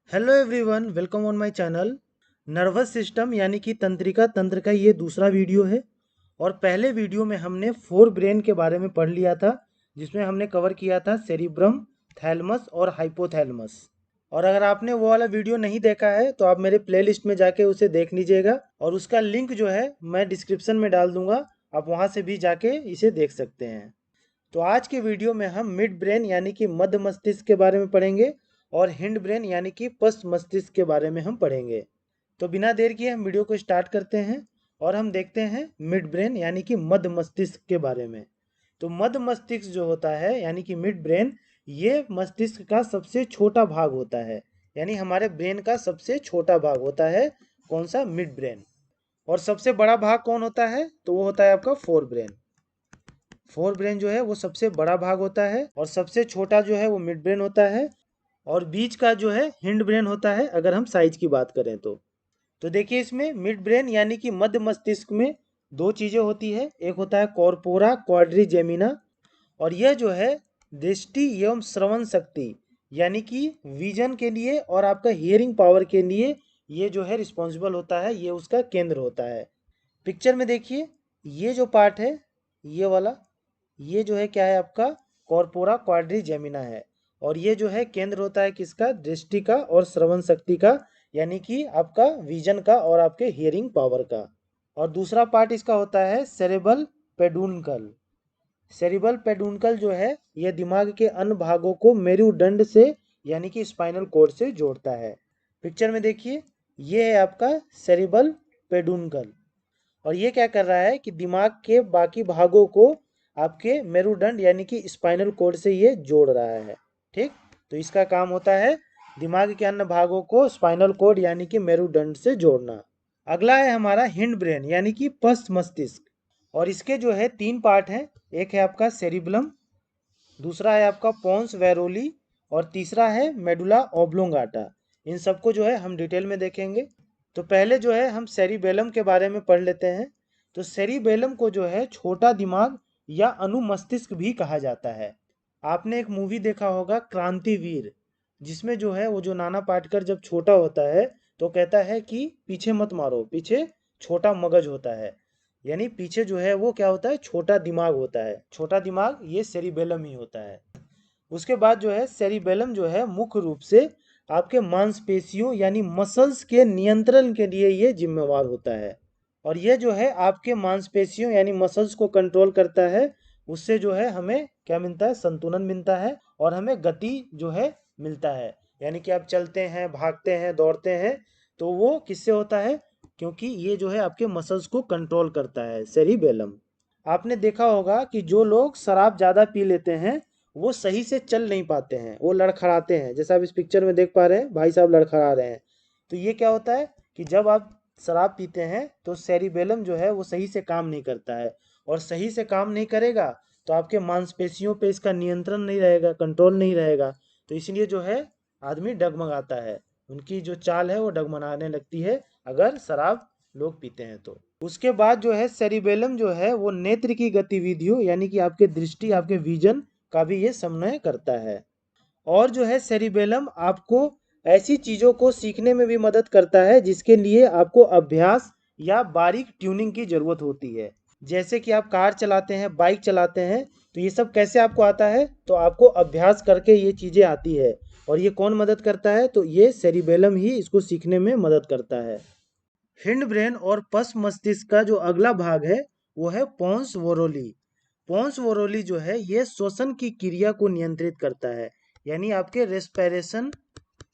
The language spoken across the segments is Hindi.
Hello everyone, welcome on my channel. Nervous system यानी कि तंत्रिका तंत्र का ये दूसरा वीडियो है। और पहले वीडियो में हमने फोर ब्रेन के बारे में पढ़ लिया था, जिसमें हमने कवर किया था सेरिब्रम, थैलमस और हाइपोथैलमस। और अगर आपने वो वाला वीडियो नहीं देखा है तो आप मेरे प्लेलिस्ट में जाके उसे देख लीजिएगा, और उसका लिंक जो है मैं डिस्क्रिप्शन में डाल दूंगा, आप वहाँ से भी जाके इसे देख सकते हैं। तो आज के वीडियो में हम मिड ब्रेन यानी कि मध्य मस्तिष्क के बारे में पढ़ेंगे, और हिंड ब्रेन यानी कि पश्च मस्तिष्क के बारे में हम पढ़ेंगे। तो बिना देर किए हम वीडियो को स्टार्ट करते हैं और हम देखते हैं मिड ब्रेन यानी कि मध्य मस्तिष्क के बारे में। तो मध्य मस्तिष्क जो होता है यानी कि मिड ब्रेन, ये मस्तिष्क का सबसे छोटा भाग होता है, यानी हमारे ब्रेन का सबसे छोटा भाग होता है। कौन सा? Mid brain. और सबसे बड़ा भाग कौन होता है? तो वो होता है आपका फोर ब्रेन। फोर ब्रेन जो है वो सबसे बड़ा भाग होता है, और सबसे छोटा जो है वो मिड ब्रेन होता है, और बीच का जो है हिंड ब्रेन होता है, अगर हम साइज की बात करें तो देखिए इसमें मिड ब्रेन यानी कि मध्य मस्तिष्क में दो चीजें होती है। एक होता है कॉर्पोरा क्वाड्रिजेमिना, और यह जो है दृष्टि एवं श्रवण शक्ति यानी कि विजन के लिए और आपका हियरिंग पावर के लिए ये जो है रिस्पॉन्सिबल होता है, ये उसका केंद्र होता है। पिक्चर में देखिए, ये जो पार्ट है, ये वाला, ये जो है क्या है आपका? कॉर्पोरा क्वाड्रिजेमिना है। और ये जो है केंद्र होता है किसका? दृष्टि का और श्रवण शक्ति का, यानी कि आपका विजन का और आपके हियरिंग पावर का। और दूसरा पार्ट इसका होता है सेरेबल पेडुनकल। सेरिबल पेडुनकल जो है ये दिमाग के अन्य भागों को मेरुदंड से यानी कि स्पाइनल कोड से जोड़ता है। पिक्चर में देखिए, ये है आपका सेरिबल पेडुनकल, और ये क्या कर रहा है कि दिमाग के बाकी भागों को आपके मेरुदंड यानी कि स्पाइनल कोड से ये जोड़ रहा है। ठीक, तो इसका काम होता है दिमाग के अन्य भागों को स्पाइनल कोड यानी कि मेरुदंड से जोड़ना। अगला है हमारा हिंड ब्रेन यानी कि पश्च मस्तिष्क, और इसके जो है तीन पार्ट हैं। एक है आपका सेरिबलम, दूसरा है आपका पोन्स वैरोली, और तीसरा है मेडुला ओब्लोंगाटा। इन सबको जो है हम डिटेल में देखेंगे। तो पहले जो है हम सेरिबेलम के बारे में पढ़ लेते हैं। तो सेरिबेलम को जो है छोटा दिमाग या अनुमस्तिष्क भी कहा जाता है। आपने एक मूवी देखा होगा क्रांतिवीर, जिसमें जो है वो जो नाना पाटेकर जब छोटा होता है तो कहता है कि पीछे मत मारो, पीछे छोटा मगज होता है। यानी पीछे जो है वो क्या होता है? छोटा दिमाग होता है। छोटा दिमाग ये सेरिबेलम ही होता है। उसके बाद जो है सेरिबेलम जो है मुख्य रूप से आपके मांसपेशियों यानी मसल्स के नियंत्रण के लिए ये जिम्मेवार होता है। और ये जो है आपके मांसपेशियों यानी मसल्स को कंट्रोल करता है। उससे जो है हमें क्या मिलता है? संतुलन मिलता है, और हमें गति जो है मिलता है। यानी कि आप चलते हैं, भागते हैं, दौड़ते हैं, तो वो किससे होता है? क्योंकि ये जो है आपके मसल्स को कंट्रोल करता है, सेरिबेलम। आपने देखा होगा कि जो लोग शराब ज़्यादा पी लेते हैं वो सही से चल नहीं पाते हैं, वो लड़खड़ाते हैं। जैसा आप इस पिक्चर में देख पा रहे हैं, भाई साहब लड़खड़ा रहे हैं। तो ये क्या होता है कि जब आप शराब पीते हैं तो सेरिबेलम जो है वो सही से काम नहीं करता है, और सही से काम नहीं करेगा तो आपके मांसपेशियों पे इसका नियंत्रण नहीं रहेगा, कंट्रोल नहीं रहेगा। तो इसलिए जो है आदमी डगमगाता है, उनकी जो चाल है वो डगमगाने लगती है अगर शराब लोग पीते हैं तो। उसके बाद जो है सेरिबेलम जो है वो नेत्र की गतिविधियों यानी कि आपके दृष्टि, आपके विजन का भी ये समन्वय करता है। और जो है सेरिबेलम आपको ऐसी चीज़ों को सीखने में भी मदद करता है जिसके लिए आपको अभ्यास या बारीक ट्यूनिंग की ज़रूरत होती है। जैसे कि आप कार चलाते हैं, बाइक चलाते हैं, तो ये सब कैसे आपको आता है? तो आपको अभ्यास करके ये चीज़ें आती है। और ये कौन मदद करता है? तो ये सेरिबेलम ही इसको सीखने में मदद करता है। हिंड ब्रेन और पश्च मस्तिष्क का जो अगला भाग है वो है पोन्स वोरोली। पोन्स वोरोली जो है ये श्वसन की क्रिया को नियंत्रित करता है, यानी आपके रेस्पिरेशन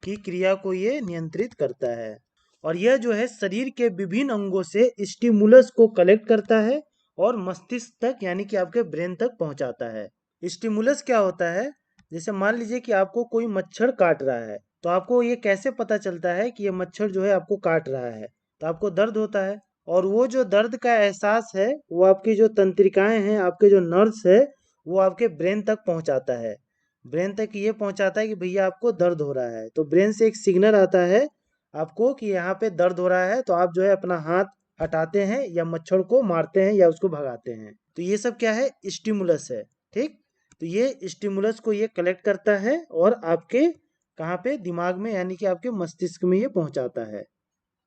की क्रिया को ये नियंत्रित करता है। और यह जो है शरीर के विभिन्न अंगों से स्टिमुलस को कलेक्ट करता है और मस्तिष्क तक यानी कि आपके ब्रेन तक पहुंचाता है। स्टिमुलस क्या होता है? जैसे मान लीजिए कि आपको कोई मच्छर काट रहा है, तो आपको ये कैसे पता चलता है कि ये मच्छर जो है आपको काट रहा है? तो आपको दर्द होता है, और वो जो दर्द का एहसास है वो आपकी जो तंत्रिकाएं हैं, आपके जो नर्व्स है, वो आपके ब्रेन तक पहुंचाता है। ब्रेन तक ये पहुंचाता है कि भैया आपको दर्द हो रहा है। तो ब्रेन से एक सिग्नल आता है आपको कि यहाँ पे दर्द हो रहा है, तो आप जो है अपना हाथ हटाते हैं या मच्छर को मारते हैं या उसको भगाते हैं। तो ये सब क्या है? स्टिमुलस है। ठीक, तो ये स्टिमुलस को ये कलेक्ट करता है और आपके कहाँ पे? दिमाग में, यानी कि आपके मस्तिष्क में ये पहुंचाता है।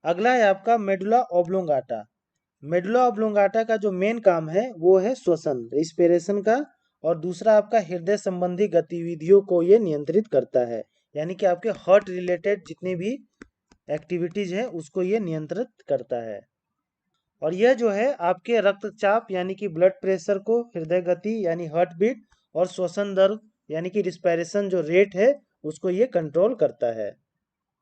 अगला है आपका मेडुला ऑब्लोंगाटा। मेडुला ऑब्लोंगाटा का जो मेन काम है वो है श्वसन, रिस्पिरेशन का, और दूसरा आपका हृदय संबंधी गतिविधियों को ये नियंत्रित करता है, यानी कि आपके हार्ट रिलेटेड जितनी भी एक्टिविटीज है उसको ये नियंत्रित करता है। और यह जो है आपके रक्तचाप यानी कि ब्लड प्रेशर को, हृदय गति यानी हार्ट बीट, और श्वसन दर यानी कि रिस्पिरेशन जो रेट है उसको ये कंट्रोल करता है।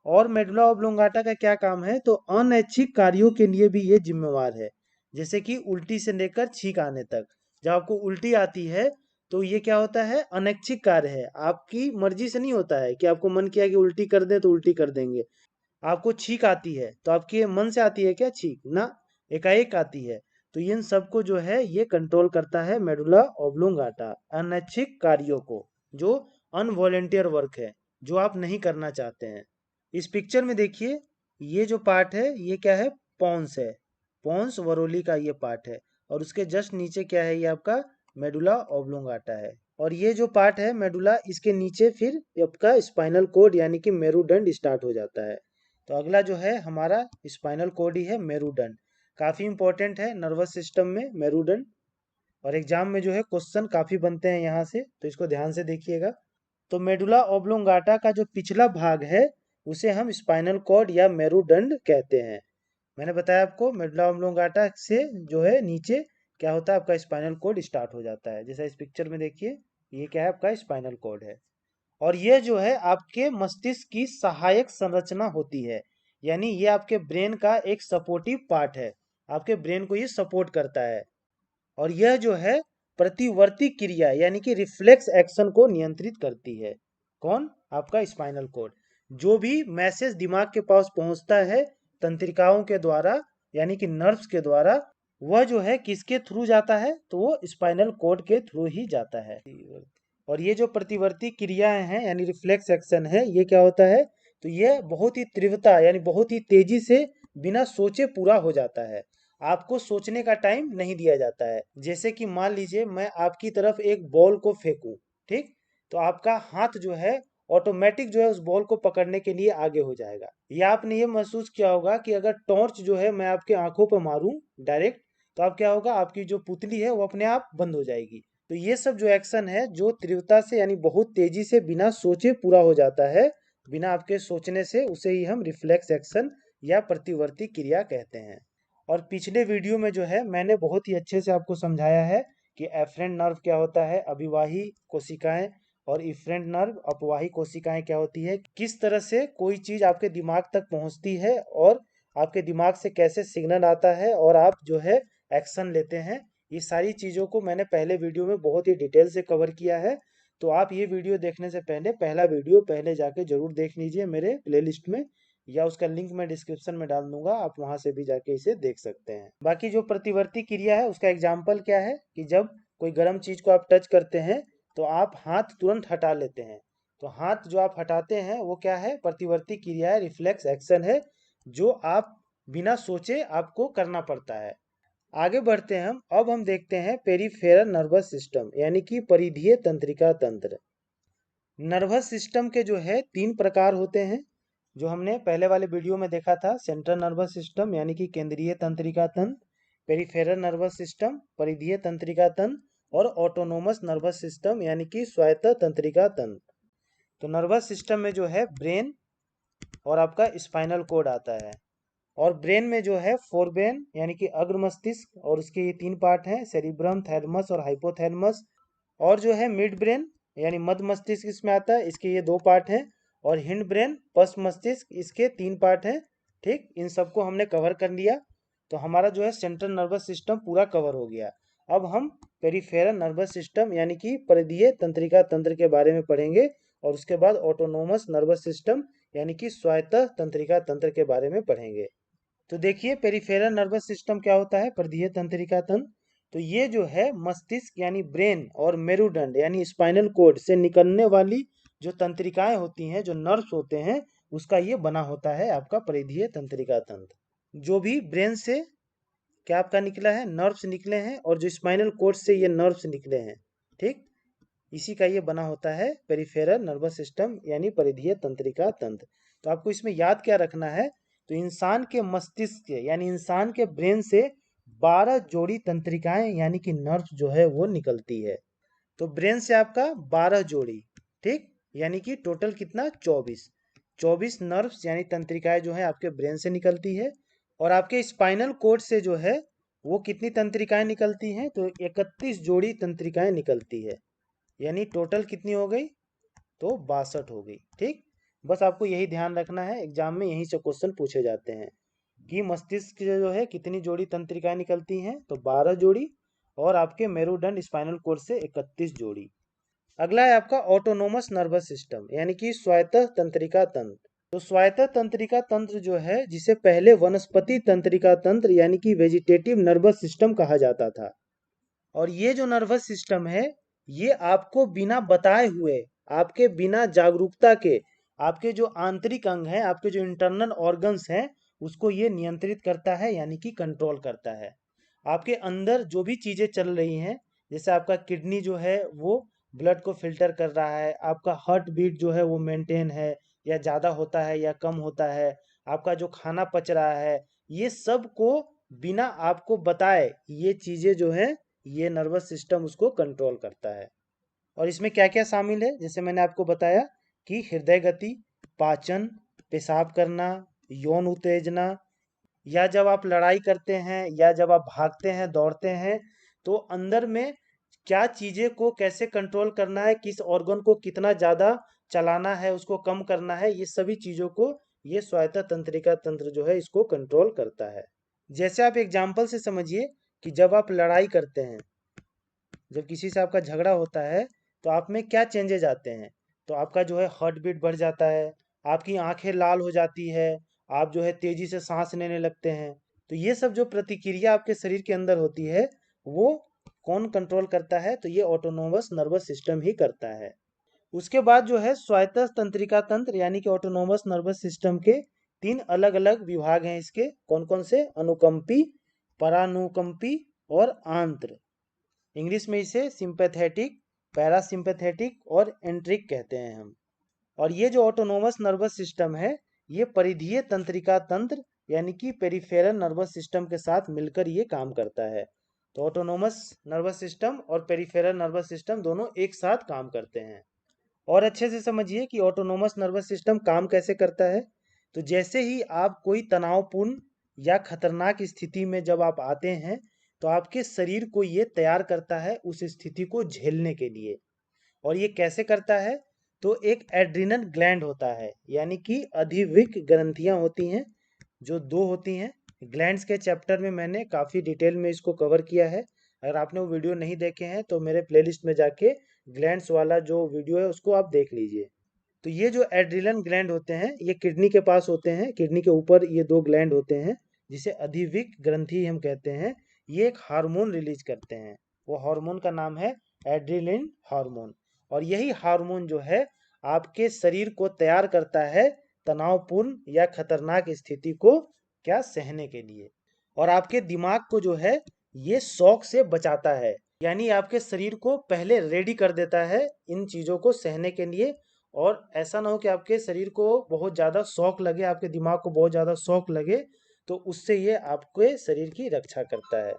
और मेडुला ऑब्लोंगाटा का क्या काम है? तो अनैच्छिक कार्यों के लिए भी ये जिम्मेवार है, जैसे कि उल्टी से लेकर छींक आने तक। जब आपको उल्टी आती है तो ये क्या होता है? अनैच्छिक कार्य है, आपकी मर्जी से नहीं होता है कि आपको मन किया कि उल्टी कर दे तो उल्टी कर देंगे। आपको छींक आती है तो आपके मन से आती है क्या छींक? ना, एकाएक आती है। तो इन सबको जो है ये कंट्रोल करता है मेडुला ऑब्लोंगाटा, अनैच्छिक कार्यों को, जो अनवॉलेंटियर वर्क है, जो आप नहीं करना चाहते हैं। इस पिक्चर में देखिए, ये जो पार्ट है ये क्या है? पॉन्स है, पॉन्स वरोली का ये पार्ट है, और उसके जस्ट नीचे क्या है? ये आपका मेडुला ऑब्लोंगाटा है। और ये जो पार्ट है मेडुला, इसके नीचे फिर आपका स्पाइनल कोड यानी कि मेरुदंड स्टार्ट हो जाता है। तो अगला जो है हमारा स्पाइनल कोड ही है, मेरुदंड। काफ़ी इंपॉर्टेंट है नर्वस सिस्टम में मेरुदंड, और एग्जाम में जो है क्वेश्चन काफ़ी बनते हैं यहाँ से, तो इसको ध्यान से देखिएगा। तो मेडुला ऑब्लोंगाटा का जो पिछला भाग है उसे हम स्पाइनल कॉर्ड या मेरुदंड कहते हैं। मैंने बताया आपको मेडुला ऑब्लोंगाटा से जो है नीचे क्या होता है? आपका स्पाइनल कॉर्ड स्टार्ट हो जाता है, जैसा इस पिक्चर में देखिए, ये क्या है? आपका स्पाइनल कॉर्ड है। और ये जो है आपके मस्तिष्क की सहायक संरचना होती है, यानी ये आपके ब्रेन का एक सपोर्टिव पार्ट है, आपके ब्रेन को ये सपोर्ट करता है। और यह जो है प्रतिवर्ती क्रिया यानी कि रिफ्लेक्स एक्शन को नियंत्रित करती है। कौन? आपका स्पाइनल कोड। जो भी मैसेज दिमाग के पास पहुंचता है तंत्रिकाओं के द्वारा यानी कि नर्व्स के द्वारा, वह जो है किसके थ्रू जाता है? तो वो स्पाइनल कोड के थ्रू ही जाता है। और ये जो प्रतिवर्ती क्रियाएं हैं यानी रिफ्लेक्स एक्शन है, ये क्या होता है? तो ये बहुत ही तीव्रता यानी बहुत ही तेजी से बिना सोचे पूरा हो जाता है, आपको सोचने का टाइम नहीं दिया जाता है। जैसे कि मान लीजिए मैं आपकी तरफ एक बॉल को फेंकूं, ठीक? तो आपका हाथ जो है ऑटोमेटिक जो है उस बॉल को पकड़ने के लिए आगे हो जाएगा। या आपने ये महसूस किया होगा कि अगर टॉर्च जो है मैं आपके आंखों पर मारूं डायरेक्ट, तो आप क्या होगा? आपकी जो पुतली है वो अपने आप बंद हो जाएगी। तो ये सब जो एक्शन है जो तीव्रता से यानी बहुत तेजी से बिना सोचे पूरा हो जाता है, बिना आपके सोचने से, उसे ही हम रिफ्लेक्स एक्शन या प्रतिवर्ती क्रिया कहते हैं। और पिछले वीडियो में जो है मैंने बहुत ही अच्छे से आपको समझाया है कि एफरेंट नर्व क्या होता है, अभिवाही कोशिकाएं, और इफरेंट नर्व अपवाही कोशिकाएं क्या होती है, किस तरह से कोई चीज आपके दिमाग तक पहुंचती है, और आपके दिमाग से कैसे सिग्नल आता है और आप जो है एक्शन लेते हैं। ये सारी चीज़ों को मैंने पहले वीडियो में बहुत ही डिटेल से कवर किया है। तो आप ये वीडियो देखने से पहले पहला वीडियो पहले जाके जरूर देख लीजिए मेरे प्लेलिस्ट में, या उसका लिंक मैं डिस्क्रिप्शन में डाल दूंगा, आप वहां से भी जाके इसे देख सकते हैं। बाकी जो प्रतिवर्ती क्रिया है उसका एग्जाम्पल क्या है कि जब कोई गर्म चीज को आप टच करते हैं तो आप हाथ तुरंत हटा लेते हैं। तो हाथ जो आप हटाते हैं वो क्या है? प्रतिवर्ती क्रिया है, रिफ्लेक्स एक्शन है, जो आप बिना सोचे आपको करना पड़ता है। आगे बढ़ते हैं हम। अब हम देखते हैं पेरिफेरल नर्वस सिस्टम यानी कि परिधीय तंत्रिका तंत्र। नर्वस सिस्टम के जो है 3 प्रकार होते हैं, जो हमने पहले वाले वीडियो में देखा था। सेंट्रल नर्वस सिस्टम यानी कि केंद्रीय तंत्रिका तंत्र, पेरिफेरल नर्वस सिस्टम परिधीय तंत्रिका तंत्र, और ऑटोनोमस नर्वस सिस्टम यानी कि स्वायत्त तंत्रिका तंत्र। तो नर्वस सिस्टम में जो है ब्रेन और आपका स्पाइनल कोड आता है। और ब्रेन में जो है फोरब्रेन यानी कि अग्र मस्तिष्क, और उसके ये 3 पार्ट हैं, सेरिब्रम, थैलेमस और हाइपोथैलेमस। और जो है मिड ब्रेन यानी मध्य मस्तिष्क इसमें आता है, इसके ये 2 पार्ट हैं। और हिंड ब्रेन पश्च मस्तिष्क, इसके 3 पार्ट हैं। ठीक, इन सबको हमने कवर कर लिया, तो हमारा जो है सेंट्रल नर्वस सिस्टम पूरा कवर हो गया। अब हम पेरिफेरल नर्वस सिस्टम यानी कि परिधीय तंत्रिका तंत्र के बारे में पढ़ेंगे, और उसके बाद ऑटोनोमस नर्वस सिस्टम यानी कि स्वायत्त तंत्रिका तंत्र के बारे में पढ़ेंगे। तो देखिए पेरिफेरल नर्वस सिस्टम क्या होता है, परिधीय तंत्रिका तंत्र। तो ये जो है मस्तिष्क यानी ब्रेन और मेरुदंड यानी स्पाइनल कोड से निकलने वाली जो तंत्रिकाएं होती हैं, जो नर्व्स होते हैं, उसका ये बना होता है आपका परिधीय तंत्रिका तंत्र। जो भी ब्रेन से क्या आपका निकला है, नर्व्स निकले हैं, और जो स्पाइनल कोड से ये नर्व्स निकले हैं। ठीक, इसी का ये बना होता है पेरिफेरल नर्वस सिस्टम यानी परिधीय तंत्रिका तंत्र। तो आपको इसमें याद क्या रखना है, तो इंसान के मस्तिष्क के यानी इंसान के ब्रेन से 12 जोड़ी तंत्रिकाएं यानी कि नर्व जो है वो निकलती है। तो ब्रेन से आपका 12 जोड़ी, ठीक, यानी कि टोटल कितना 24 नर्व्स यानी तंत्रिकाएं जो है आपके ब्रेन से निकलती है। और आपके स्पाइनल कोड से जो है वो कितनी तंत्रिकाएं निकलती हैं, तो 31 जोड़ी तंत्रिकाएं निकलती है, यानी टोटल कितनी हो गई, तो 62 हो गई। ठीक, बस आपको यही ध्यान रखना है, एग्जाम में यहीं से क्वेश्चन पूछे जाते हैं कि मस्तिष्क से जो है कितनी जोड़ी तंत्रिकाएं निकलती हैं, तो 12 जोड़ी, और आपके मेरुदंड स्पाइनल कोड से 31 जोड़ी। अगला है आपका ऑटोनोमस नर्वस सिस्टम यानी कि स्वायत्त तंत्रिका तंत्र। तो स्वायत्त तंत्रिका तंत्र जो है जिसे पहले वनस्पति तंत्रिका तंत्र यानी कि वेजिटेटिव नर्वस सिस्टम कहा जाता था। और ये जो नर्वस सिस्टम है ये आपको बिना बताए हुए, आपके बिना जागरूकता के, आपके जो आंतरिक अंग हैं, आपके जो इंटरनल ऑर्गन्स हैं, उसको ये नियंत्रित करता है यानी कि कंट्रोल करता है। आपके अंदर जो भी चीजें चल रही हैं, जैसे आपका किडनी जो है वो ब्लड को फिल्टर कर रहा है, आपका हार्ट बीट जो है वो मेंटेन है या ज़्यादा होता है या कम होता है, आपका जो खाना पच रहा है, ये सब को बिना आपको बताए ये चीज़ें जो है ये नर्वस सिस्टम उसको कंट्रोल करता है। और इसमें क्या क्या शामिल है, जैसे मैंने आपको बताया कि हृदय गति, पाचन, पेशाब करना, यौन उत्तेजना, या जब आप लड़ाई करते हैं या जब आप भागते हैं दौड़ते हैं, तो अंदर में क्या चीज़ें को कैसे कंट्रोल करना है, किस ऑर्गन को कितना ज़्यादा चलाना है, उसको कम करना है, ये सभी चीज़ों को ये स्वायत्त तंत्रिका तंत्र जो है इसको कंट्रोल करता है। जैसे आप एग्जाम्पल से समझिए कि जब आप लड़ाई करते हैं, जब किसी से आपका झगड़ा होता है, तो आप में क्या चेंजेज आते हैं, तो आपका जो है हार्ट बीट बढ़ जाता है, आपकी आंखें लाल हो जाती है, आप जो है तेजी से सांस लेने लगते हैं। तो ये सब जो प्रतिक्रिया आपके शरीर के अंदर होती है वो कौन कंट्रोल करता है, तो ये ऑटोनोमस नर्वस सिस्टम ही करता है। उसके बाद जो है स्वायत्त तंत्रिका तंत्र यानी कि ऑटोनोमस नर्वस सिस्टम के तीन अलग अलग विभाग हैं। इसके कौन कौन से, अनुकंपी, परानुकंपी और आंत्र। इंग्लिश में इसे सिंपैथेटिक, पैरासिम्पैथेटिक और एंट्रिक कहते हैं हम। और ये जो ऑटोनोमस नर्वस सिस्टम है ये परिधीय तंत्रिका तंत्र यानी कि पेरिफेरल नर्वस सिस्टम के साथ मिलकर ये काम करता है। तो ऑटोनोमस नर्वस सिस्टम और पेरिफेरल नर्वस सिस्टम दोनों एक साथ काम करते हैं। और अच्छे से समझिए कि ऑटोनोमस नर्वस सिस्टम काम कैसे करता है। तो जैसे ही आप कोई तनावपूर्ण या खतरनाक स्थिति में जब आप आते हैं, तो आपके शरीर को ये तैयार करता है उस स्थिति को झेलने के लिए। और ये कैसे करता है, तो एक एड्रिनल ग्लैंड होता है यानी कि अधिविक ग्रंथियां होती हैं, जो दो होती हैं। ग्लैंड्स के चैप्टर में मैंने काफ़ी डिटेल में इसको कवर किया है। अगर आपने वो वीडियो नहीं देखे हैं तो मेरे प्लेलिस्ट में जाके ग्लैंड्स वाला जो वीडियो है उसको आप देख लीजिए। तो ये जो एड्रिनल ग्लैंड होते हैं ये किडनी के पास होते हैं, किडनी के ऊपर ये दो ग्लैंड होते हैं जिसे अधिविक ग्रंथि हम कहते हैं। ये एक हार्मोन रिलीज करते हैं, वो हार्मोन का नाम है एड्रिनलिन हार्मोन। और यही हार्मोन जो है आपके शरीर को तैयार करता है तनावपूर्ण या खतरनाक स्थिति को क्या सहने के लिए। और आपके दिमाग को जो है ये शौक से बचाता है, यानी आपके शरीर को पहले रेडी कर देता है इन चीज़ों को सहने के लिए। और ऐसा ना हो कि आपके शरीर को बहुत ज़्यादा शौक लगे, आपके दिमाग को बहुत ज़्यादा शौक लगे, तो उससे ये आपके शरीर की रक्षा करता है।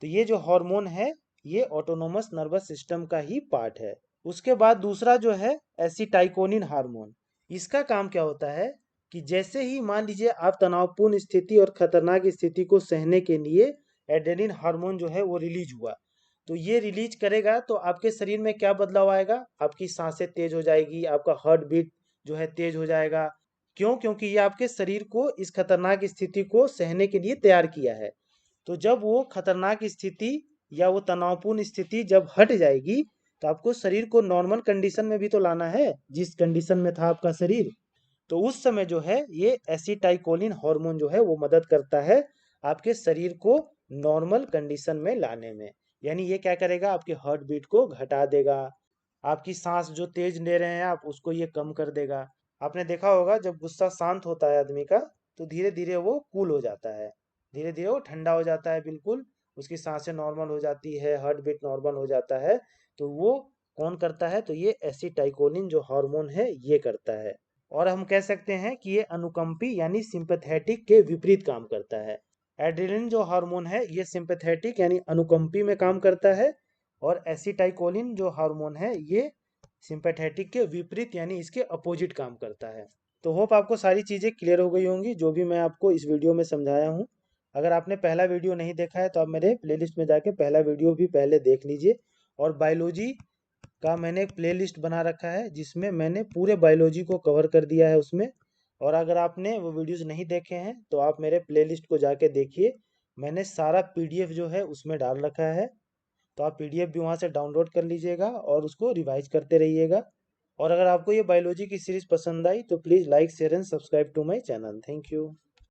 तो ये जो हार्मोन है ये ऑटोनोमस नर्वस सिस्टम का ही पार्ट है। उसके बाद दूसरा जो है एसिटाइकोनिन हार्मोन। इसका काम क्या होता है कि जैसे ही मान लीजिए आप तनावपूर्ण स्थिति और खतरनाक स्थिति को सहने के लिए एड्रेनलिन हार्मोन जो है वो रिलीज हुआ, तो ये रिलीज करेगा तो आपके शरीर में क्या बदलाव आएगा, आपकी सांसें तेज हो जाएगी, आपका हार्ट बीट जो है तेज हो जाएगा। क्यों, क्योंकि ये आपके शरीर को इस खतरनाक स्थिति को सहने के लिए तैयार किया है। तो जब वो खतरनाक स्थिति या वो तनावपूर्ण स्थिति जब हट जाएगी, तो आपको शरीर को नॉर्मल कंडीशन में भी तो लाना है जिस कंडीशन में था आपका शरीर। तो उस समय जो है ये एसिटाइकोलिन हार्मोन जो है वो मदद करता है आपके शरीर को नॉर्मल कंडीशन में लाने में। यानी ये क्या करेगा, आपके हार्ट बीट को घटा देगा, आपकी सांस जो तेज ले रहे हैं आप उसको ये कम कर देगा। आपने देखा होगा जब गुस्सा शांत होता है आदमी का, तो धीरे धीरे वो कूल हो जाता है, धीरे धीरे वो ठंडा हो जाता है, बिल्कुल उसकी सांसें नॉर्मल हो जाती है, हार्ट बीट नॉर्मल हो जाता है। तो वो कौन करता है? तो ये एसिटाइकोलिन जो हार्मोन है ये करता है। और हम कह सकते हैं कि ये अनुकंपी यानी सिंपैथेटिक के विपरीत काम करता है। एड्रेनलिन जो हार्मोन है ये सिंपैथेटिक यानी अनुकंपी में काम करता है, और एसिटाइकोलिन जो हार्मोन है ये सिंपैथेटिक के विपरीत यानी इसके अपोजिट काम करता है। तो होप आपको सारी चीज़ें क्लियर हो गई होंगी जो भी मैं आपको इस वीडियो में समझाया हूँ। अगर आपने पहला वीडियो नहीं देखा है तो आप मेरे प्लेलिस्ट में जाके पहला वीडियो भी पहले देख लीजिए। और बायोलॉजी का मैंने एक प्लेलिस्ट बना रखा है जिसमें मैंने पूरे बायोलॉजी को कवर कर दिया है उसमें। और अगर आपने वो वीडियोस नहीं देखे हैं तो आप मेरे प्लेलिस्ट को जाके देखिए, मैंने सारा पीडीएफ जो है उसमें डाल रखा है। तो आप पीडीएफ भी वहाँ से डाउनलोड कर लीजिएगा और उसको रिवाइज करते रहिएगा। और अगर आपको ये बायोलॉजी की सीरीज़ पसंद आई तो please like share and subscribe to my channel. Thank you.